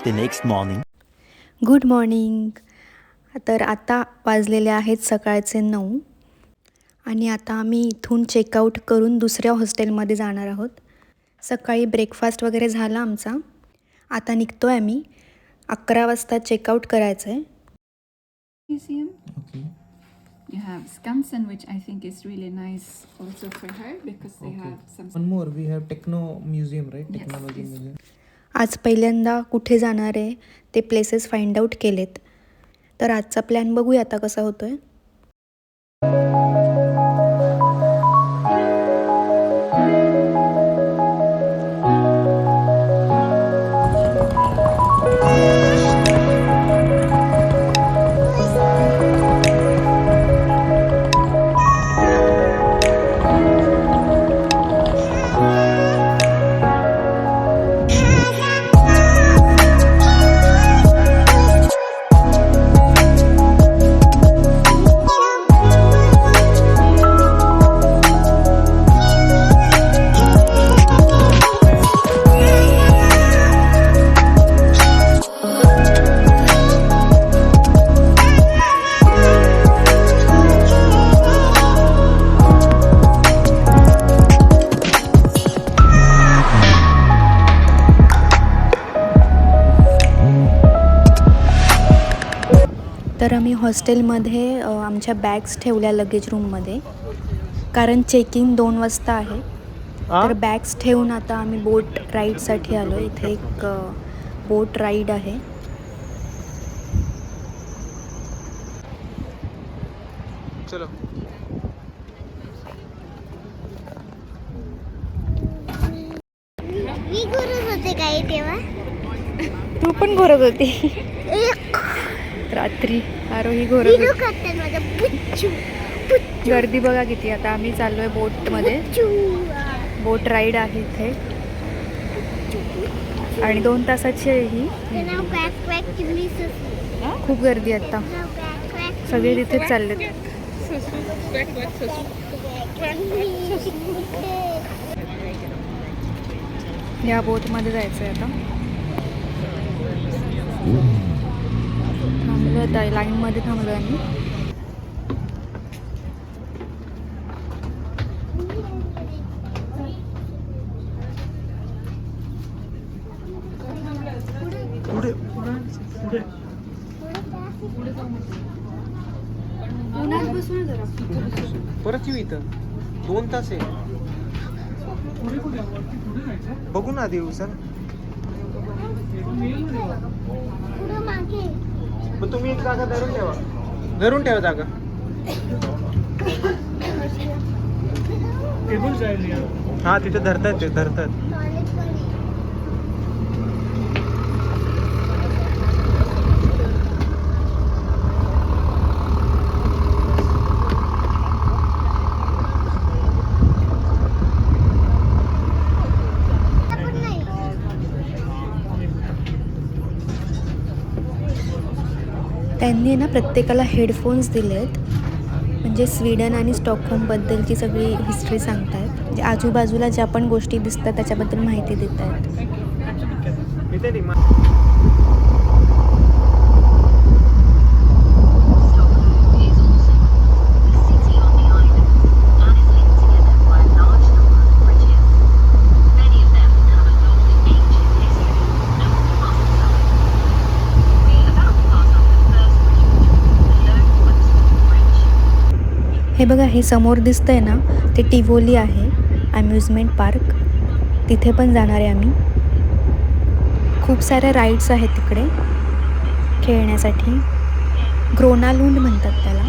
the next morning. Good morning. तर आता वाजलेले आहेत सकाळचे 9 आणि आता आम्ही इथून चेकआउट करून दुसऱ्या हॉस्टेलमध्ये जाणार आहोत. सकाळी ब्रेकफास्ट वगैरे झाला आमचा. आता निघतो आहे आम्ही. 11 वाजता चेकआउट करायचं आहे. Museum. Okay. You have Skansen, which I think is really nice also for her because they Okay. have some. One more, we have Techno Museum, right? Yes, Technology yes. Museum. आज पहिल्यांदा कुठे जाणार आहे ते places find out केलेत. तर आजचा plan बघूया आता कसा होतोय. तर आम्ही हॉस्टेलमध्ये आमच्या बॅग्स ठेवल्या लगेज रूममध्ये, कारण चेकिंग 2 वाजता आहे. तर बॅग्स ठेवून आता आम्ही बोट राईडसाठी आलो. इथे एक बोट राईड आहे. चलो. मी गरज होते काही तेव्हा. तू पण घोरत होती रात्री. आरोही घोरत विडिओ होती. करते माझा पुच्चू गर्दी बघा किती. आता आम्ही चाललो आहे बोटमध्ये. बोट राईड आहे इथे आणि 2 तासाची आहे ही. ते नाव क्वॅक क्वॅक चिमणी ससू. खूप गर्दी आहे आता. नाव क्वॅक क्वॅक सगळे तिथेच चाललेत. या बोटमध्ये जायचं आहे आता. थांबलो आता लाईनमध्ये थांबलो आम्ही. पुढे परत येऊ इथं. 2 तास आहे. बघू ना देऊ सर. पुढं मागे. मग तुम्ही एक जागा धरून ठेवा जागा. हा तिथे धरतात. टॉयलेट पण आहे. पण नाही. त्यांनी ना प्रत्येकाला हेडफोन्स दिलेत. म्हणजे स्वीडन आणि स्टॉकहोमबद्दलची सगळी हिस्ट्री सांगतायत. म्हणजे आजूबाजूला ज्या पण गोष्टी दिसतात त्याच्याबद्दल माहिती देत आहेत. हे बघा, हे समोर दिसतंय ना, ते टिव्होली आहे, अम्युजमेंट पार्क. तिथे पण जाणार आहे आम्ही. खूप साऱ्या राईड्स आहेत तिकडे खेळण्यासाठी. ग्रोनालुंड म्हणतात त्याला.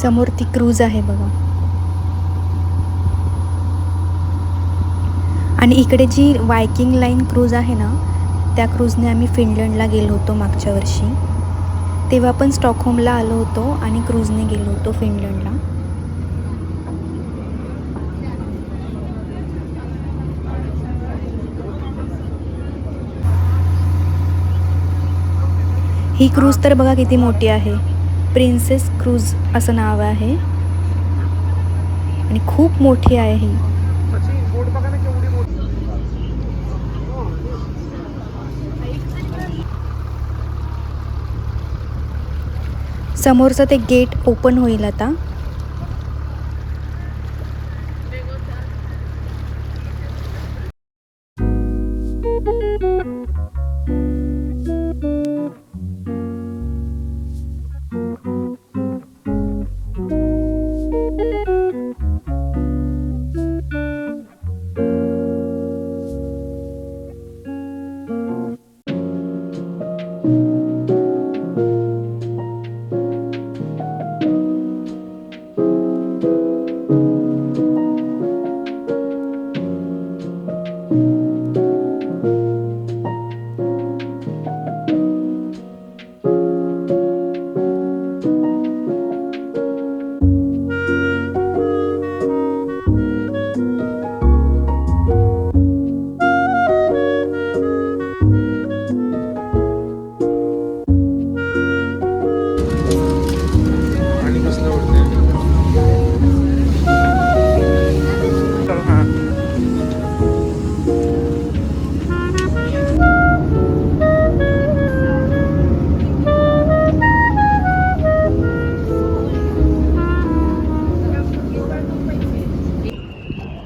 समोर ती क्रूज आहे बघा. आणि इकडे जी वायकिंग लाईन क्रूज आहे ना, त्या क्रूजने आम्ही फिनलंडला गेलो होतो मागच्या वर्षी. तेव्हा पण स्टॉकहोमला आलो होतो आणि क्रूजने गेलो होतो फिनलंडला. ही क्रूज तर बघा किती मोठी आहे. प्रिन्सेस क्रूज असं नाव आहे आणि खूप मोठी आहे ही. बोट बघा ना केवढी मोठी. समोरचं ते गेट ओपन होईल आता. आणि कसलं उडते.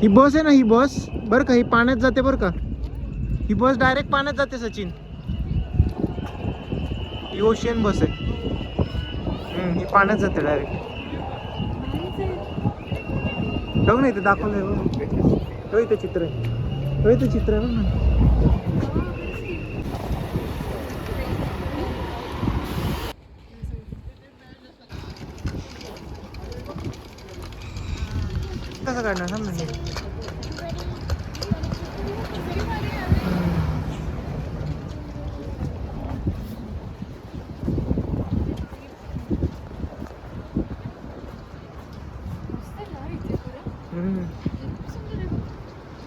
ही बस आहे ना, ही बस बरं का, ही पाण्यात जाते बरं का. ही बस डायरेक्ट पाण्यात जाते सचिन. ही ओशियन बस आहे. ही पाण्यात जाते डायरेक्ट. बघ ना इथे दाखवलंय बघ. इथे चित्र आहे. इथे चित्र आहे बघ ना. कसं काढणार सांग ना.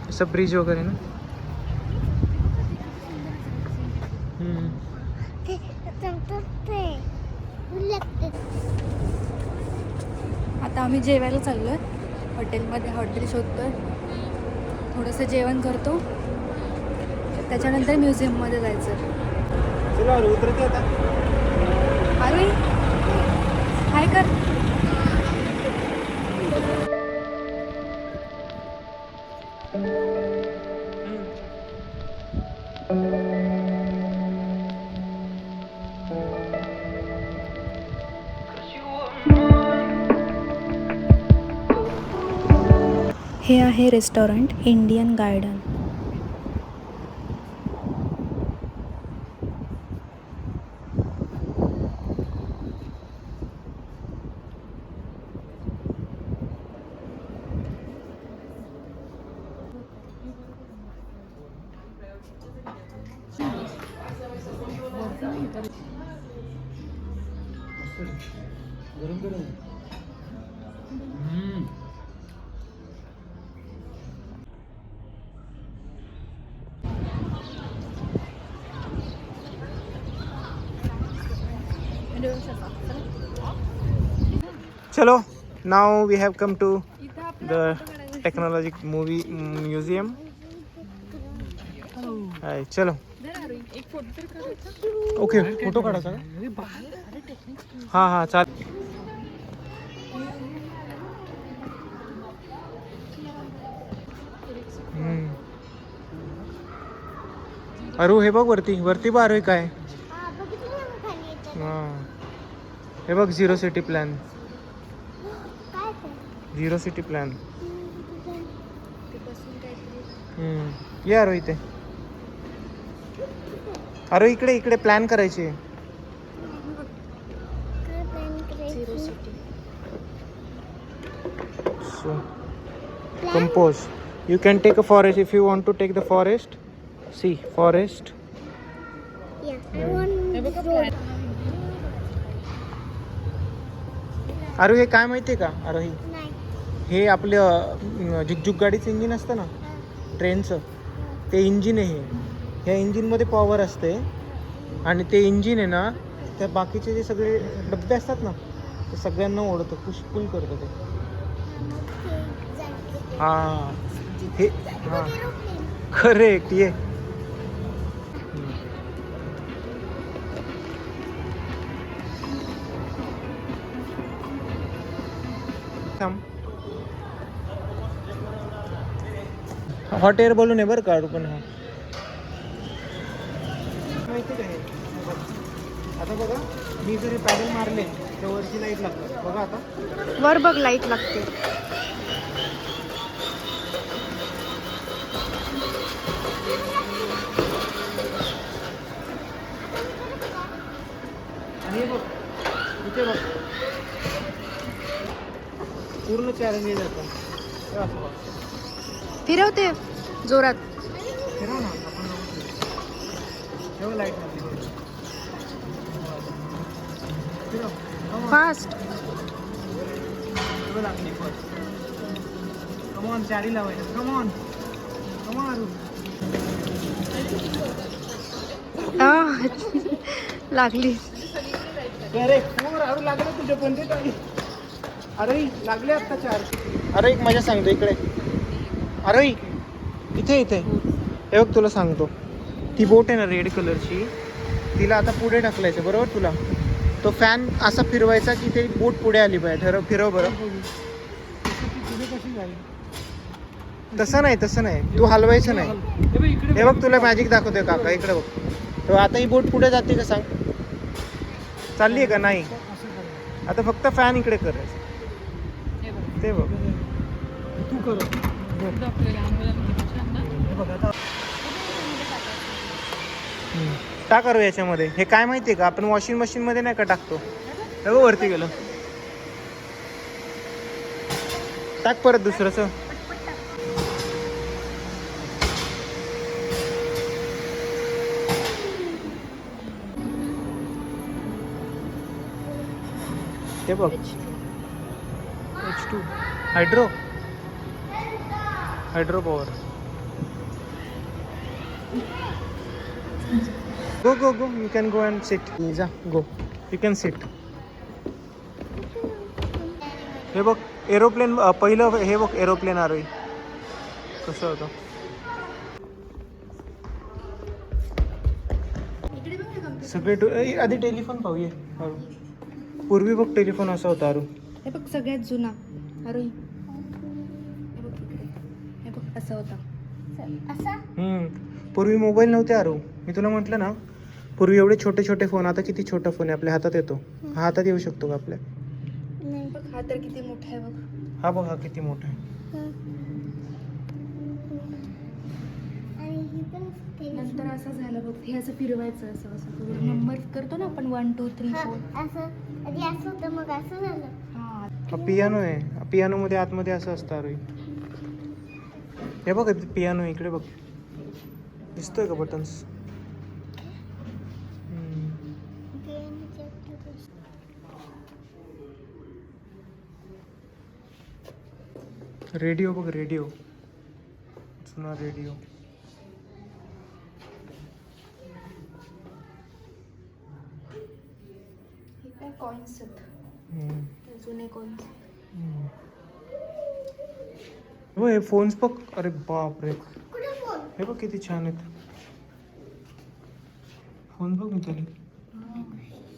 असं ब्रिज वगैरे ना. ते लागते. आता आम्ही जेवायला चाललो आहे हॉटेलमध्ये. हॉटेल शोधतोय, थोडंसं जेवण करतो, त्याच्यानंतर म्युझियममध्ये जायचं. चला उतरते आता. अरे काय कर. हे आहे रेस्टॉरंट इंडियन गार्डन. गरम गरम. चलो, now we have come to the technology movie museum. हाय चलो. ओके फोटो काढायचा का? हां हां चाल. अरू हे बघ वरती वरती बघ अरू काय. हां हे बघ zero city plan. Zero city plan. ये अरू इथे. अरे इकडे इकडे प्लॅन करायची. So compose. You can take a forest if you want to take the forest. See forest. अरे हे काय माहितीये का आरोही, हे आपलं झुकझुक गाडीचं इंजिन असतं ना ट्रेनचं, ते इंजिन आहे. ह्या इंजिनमध्ये पॉवर असते आणि ते इंजिन आहे ना त्या बाकीचे जे सगळे डब्बे असतात ना ते सगळ्यांना ओढतं, पुल करतं ते. हां हे हां करेक्ट ये. हॉट एअर बलून आहे बरं का पण हा माहिती काय आता बघा मी जरी पॅडल मारले तर वरची लाईट लागतात बघा आता. वर बघ लाईट लागते. आणि हे बघ इथे बघ पूर्ण चॅलेंज जातं. फिरवते जोरात. फिरव ना आपण तेव्हा लाईट लागली. फिरव फास्ट. तेव्हा लागली फर्स्ट. कमॉन चारी लावायचं. कमॉन कमॉन लागली. अरे अरे लागलं तुझ्या पण ते काही. अरे लागले आत्ता 4. अरे एक मजा सांगतो इकडे. अरे इथे इथे हे बघ तुला सांगतो. ती बोट आहे ना रेड कलरची तिला आता पुढे ढकलायचं बरोबर तुला. तो फॅन असा फिरवायचा की ते बोट पुढे आली पाहिजे. फिरव बरं. तसं नाही तू हलवायचं नाही. हे बघ तुला मॅजिक दाखवतोय काका इकडे बघ. तर आता ही बोट पुढे जाते का सांग. चालली आहे का नाही. आता फक्त फॅन इकडे करायचं ते बघ. तू कर का करू याच्यामध्ये. हे काय माहितीये का आपण वॉशिंग मशीन मध्ये नाही का टाकतो. हे बघ वरती गेलं. टाक परत दुसरंच. ते बघ H2 hydro power. go you can go and sit. जा go you can sit. हे बघ एरोप्लेन पहिलं हे बघ एरोप्लेन आरोही कसं होतं. सगळे आधी टेलिफोन पाहूया. पूर्वी बघ टेलिफोन असा होता अरू. हे बघ सगळ्यात जुना अरोही. हे बघ इकडे. हे बघ असा होता. असा पूर्वी मोबाईल नव्हते अरू. मी तुला म्हटलं ना पूर्वी एवढे छोटे छोटे फोन. आता किती छोटा फोन आहे आपल्या हातात येतो. हा हातात येऊ शकतो का आपल्या. नाही. बघ हा तर किती मोठा आहे बघ. हा बघ हा किती मोठा आहे. आणि ही पण नंतर असं झालं बघ. हे असं फिरवायचं असं असं नंबर करतो ना आपण 1 2 3 4. असं आधी असं होतं मग असं झालं. हा हा पियानो आहे. पियानो मध्ये आतमध्ये असं असतं अरे. हे बघ पियानो इकडे बघ दिसतोय का बटन्स. रेडिओ बघ रेडिओ जुना रेडिओ. हे काय कॉइन्स आहेत. जुने कॉइन्स. हो हे फोन्स बघ. अरे बाप रे कुठे फोन. हे बघ किती छान आहेत फोन बघ मिताली.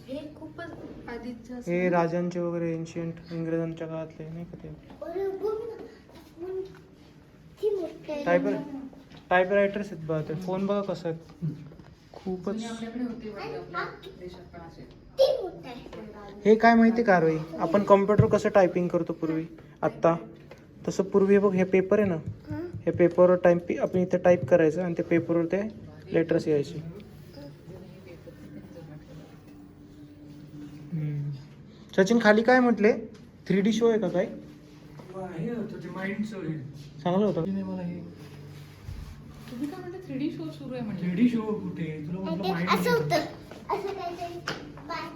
हे खूपच आधीचं असं. हे राजांचे वगैरे एन्शियंट इंग्रजांच्या काळातले नाही का ते. अरे बघ ना. ती मोठी आहे. टायपरायटर्स आहेत बघा ते. फोन बघा कसं आहे खूपच. ती मोठी आहे. हे काय माहिती का रोई आपण कॉम्प्युटर कसं टायपिंग करतो पूर्वी आत्ता तसं पूर्वी बघ हे पेपर आहे ना. हे पेपरवर आपण इथे टाईप करायचं आणि ते पेपरवर ते लेटर्स यायचे. सचिन खाली काय म्हटले 3D शो आहे का काय. चांगलं होतं. तुम्ही काय म्हणता 3D शो सुरू आहे म्हणजे. 3D शो कुठे आणि ते असं होतं. असं काहीतरी बाहेर.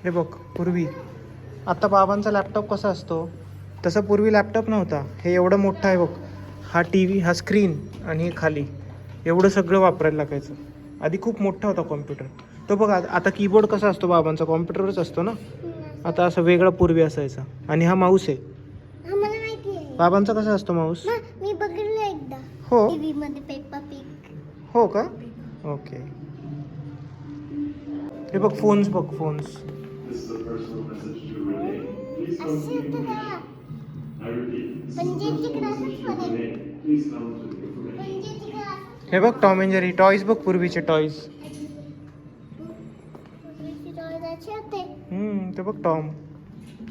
हे बघ पूर्वी आता बाबांचा लॅपटॉप कसा असतो तसं पूर्वी लॅपटॉप नव्हता. हे एवढं मोठं आहे बघ. हा TV हा स्क्रीन आणि हे खाली एवढं सगळं वापरायला लागायचं. आधी खूप मोठा होता कॉम्प्युटर. तो बघ आता कीबोर्ड कसा असतो बाबांचा, कॉम्प्युटरच असतो ना. आता असं वेगळा पूर्वी असायचा. आणि हा माऊस आहे. हा मला माहिती आहे. बाबांचा कसा असतो माऊस? मी बघितलं एकदा हो टीव्ही मध्ये पेप्पा पिग. हो का? ओके. हे बघ फोन्स बघ फोन्स. असे होतं का? पंजेची क्लासेस मध्ये. पंजेची क्लास. हे बघ टॉम अँड जेरी टॉयज बघ, पूर्वीचे टॉयज. पूर्वीचे टॉयज असे होते. ते बघ टॉम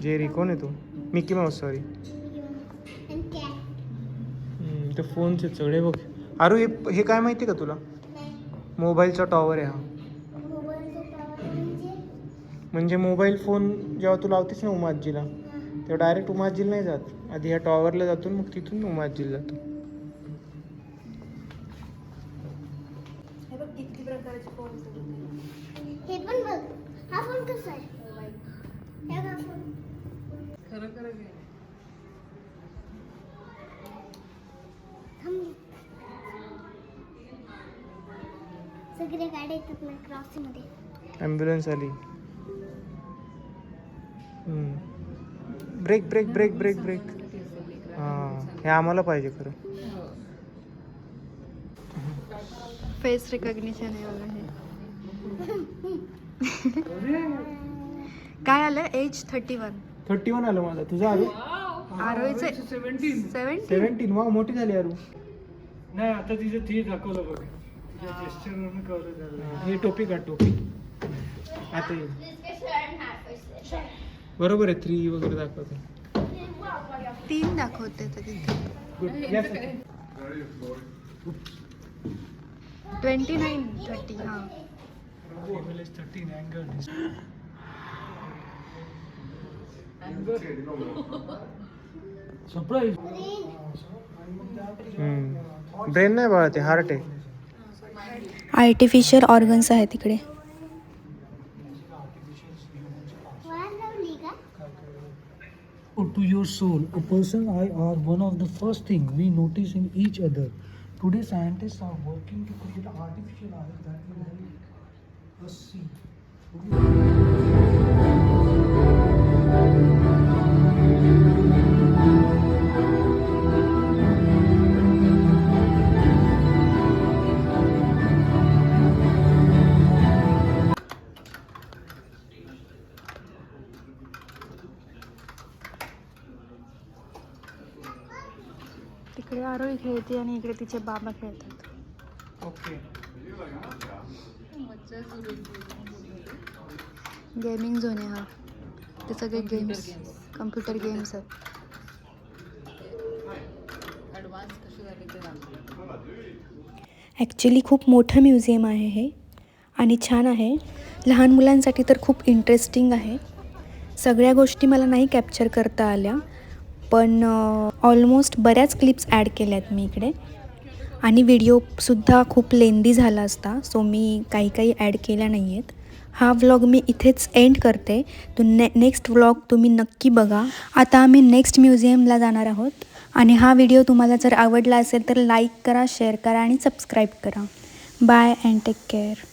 जेरी. कोण आहे तो? Mickey Mouse sorry. आणि कॅट. ते फोनचे सगळे बघ. अरे हे काय माहिती का तुला? नाही. मोबाईलचा टॉवर आहे हा. मोबाईलचा टॉवर म्हणजे मोबाईल फोन जेव्हा तू लावतेस ना उमाजीला, तेव्हा डायरेक्ट उमाजीला नाही जात. आधी ह्या टॉवरला जातो, मग तिथून उमाजीला जातो. हे पण बघ. हा फोन कसा आहे? हे बघ फोन. थांब. सगळे गाड्या येतात ना क्रॉसिंग मध्ये. ॲम्ब्युलन्स आली. Brake brake brake brake brake. हां हे आम्हाला पाहिजे खरं. फेस रिकग्निशन आहे बघा हे. काय आलं? एज 31. 31 आलं माझं. तुझं आरू? आरोहीचे 17. वा मोठी झाली आरू. नाही आता तिचं ती दाखवलं बघ, तिच्या gesture वरून कळलं झालं. ही टोपी काढ टोपी. आता येईल. बरोबर आहे 3 वगैरे दाखवते. 3 दाखवते तर तिथे. गुड. 29, 30 हां. Female is 13, anger is surprise. Brain नाही बाळा, ते हार्ट आहे. आर्टिफिशियल ऑर्गन्स आहेत तिकडे. वार लावली का? To your soul, a person I are one of the first thing we notice in each other. Today scientists are working to create artificial eyes that will help us see. तिकडे आरोही खेळते आणि इकडे तिचे बाबा खेळतात. ओके. गेमिंग झोन आहे हा. ते सगळे गेम्स, कम्प्युटर गेम्स आहेत. ॲक्च्युली खूप मोठं म्युझियम आहे हे आणि छान आहे. लहान मुलांसाठी तर खूप इंटरेस्टिंग आहे. सगळ्या गोष्टी मला नाही कॅप्चर करता आल्या, पण ऑलमोस्ट बऱ्याच क्लिप्स ॲड केल्या आहेत मी इकडे. आणि व्हिडिओसुद्धा खूप लेंदी झाला असता, सो मी काही ॲड केल्या नाही आहेत. हा व्लॉग मी इथेच एंड करते. नेक्स्ट व्लॉग तुम्ही नक्की बघा. आता आम्ही नेक्स्ट म्युझियमला जाणार आहोत. आणि हा व्हिडिओ तुम्हाला जर आवडला असेल तर लाईक करा, शेअर करा आणि सबस्क्राईब करा. Bye and take care.